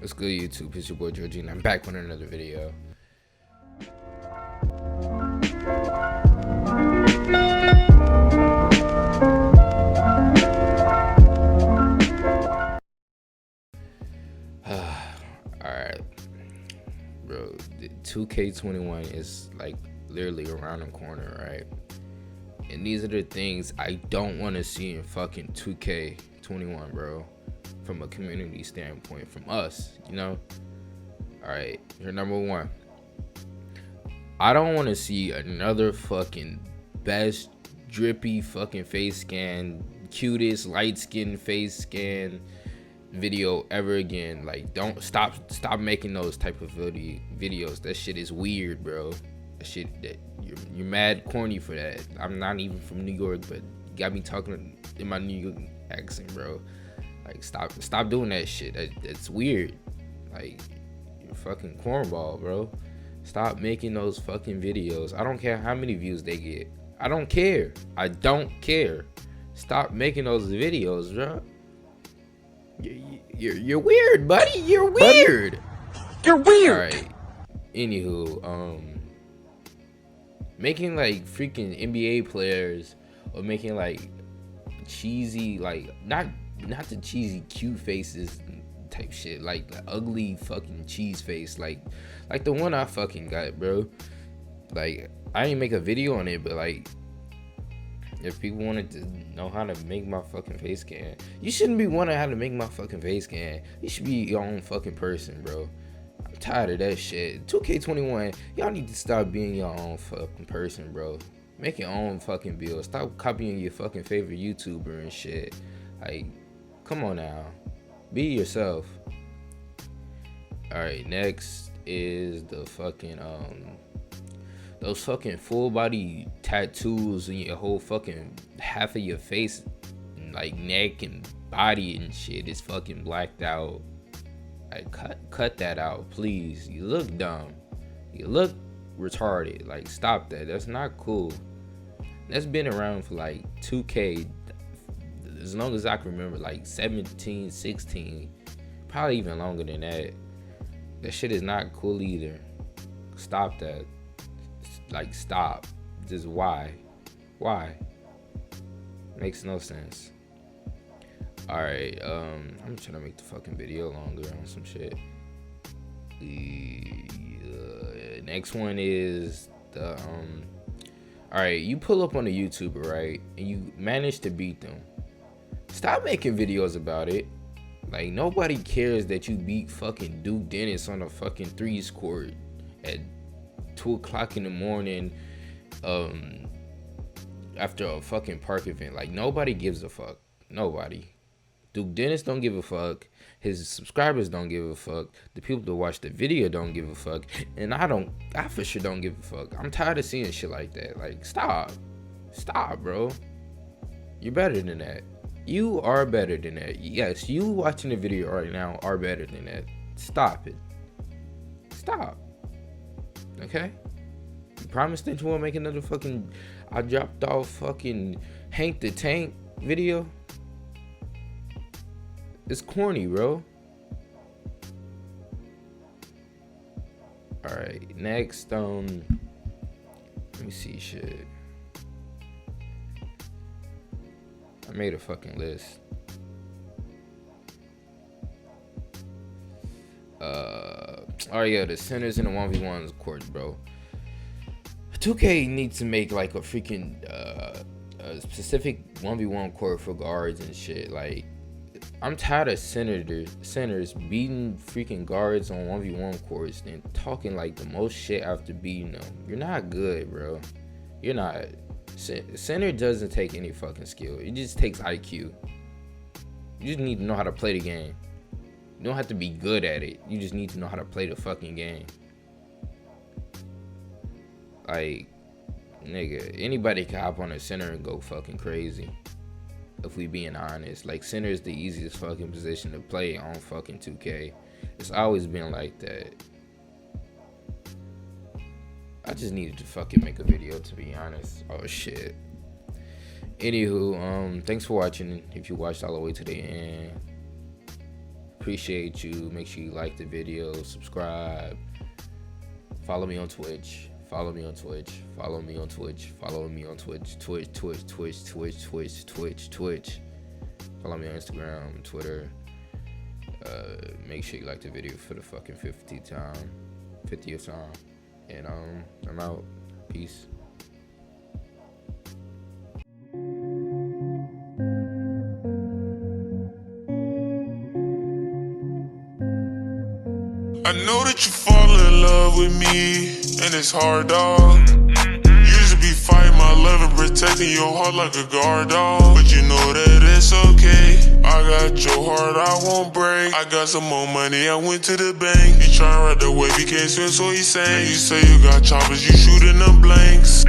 What's good, YouTube? It's your boy Georgie, and I'm back with another video. Alright, bro. 2K21 is like literally around the corner, right? And these are the things I don't want to see in fucking 2K21, bro. From a community standpoint, from us, you know. All right, you're number one. I don't want to see another fucking best drippy fucking face scan, cutest light skin face scan video ever again. Like, don't stop making those type of videos. That shit is weird, bro. That shit, that you're mad corny for that. I'm not even from New York, but you got me talking in my New York accent, bro. Like, stop doing that shit. That's weird. Like, you're a fucking cornball, bro. Stop making those fucking videos. I don't care how many views they get. I don't care. I don't care. Stop making those videos, bro. You're weird, buddy. You're weird. You're weird. All right. Anywho, making like freaking NBA players, or making like cheesy, like not the cheesy cute faces type shit, like the ugly fucking cheese face, like the one I fucking got, bro. Like, I didn't make a video on it, but like, if people wanted to know how to make my fucking face scan, you shouldn't be wondering how to make my fucking face scan. You should be your own fucking person, bro. I'm tired of that shit. 2K21, y'all need to stop being your own fucking person, bro. Make your own fucking build. Stop copying your fucking favorite YouTuber and shit. Like, come on now, be yourself. All right, next is the fucking those fucking full body tattoos in your whole fucking half of your face, like neck and body and shit is fucking blacked out. Like, cut that out, please. You look dumb. You look retarded. Like, stop that. That's not cool. That's been around for like 2K, as long as I can remember, like 17, 16, probably even longer than that. That shit is not cool either. Stop that. Like, stop. Just why? Makes no sense. Alright, I'm trying to make the fucking video longer on some shit. Next one is the alright, you pull up on a YouTuber, right? And you manage to beat them. Stop making videos about it. Like, nobody cares that you beat fucking Duke Dennis on a fucking threes court at 2 o'clock in the morning, after a fucking park event. Like, nobody gives a fuck. Nobody. Duke Dennis don't give a fuck. His subscribers don't give a fuck. The people that watch the video don't give a fuck. And I for sure don't give a fuck. I'm tired of seeing shit like that. Like, stop, bro. You're better than that. You are better than that. Yes, you watching the video right now are better than that. Stop it. Stop. Okay? You promised that you won't make another fucking I dropped off fucking Hank the Tank video? It's corny, bro. Alright, next, let me see shit. I made a fucking list. Oh yeah, the centers in the 1v1s court, bro. 2K needs to make like a freaking a specific 1v1 court for guards and shit. Like, I'm tired of centers beating freaking guards on 1v1 courts and talking like the most shit after beating them. You're not good, bro. You're not. Center doesn't take any fucking skill. It just takes IQ. You just need to know how to play the game. You don't have to be good at it. You just need to know how to play the fucking game. Like, nigga, anybody can hop on a center and go fucking crazy. If we being honest, like, center is the easiest fucking position to play on fucking 2K. It's always been like that. I just needed to fucking make a video, to be honest. Oh shit. Anywho, thanks for watching. If you watched all the way to the end, Appreciate you. Make sure you like the video, subscribe, follow me on Twitch. Follow me on Twitch. Follow me on Twitch. Follow me on Twitch. Twitch. Follow me on Instagram, Twitter. Make sure you like the video for the fucking 50th time. And I'm out. Peace. I know that you fall in love with me, and it's hard, dog. Used to be fighting my love and protecting your heart like a guard, dog. But you know that it's okay. I got your heart, I won't break. I got some more money, I went to the bank. You tryna ride the wave, you can't swim, so he sang. You say you got choppers, you shooting them blanks.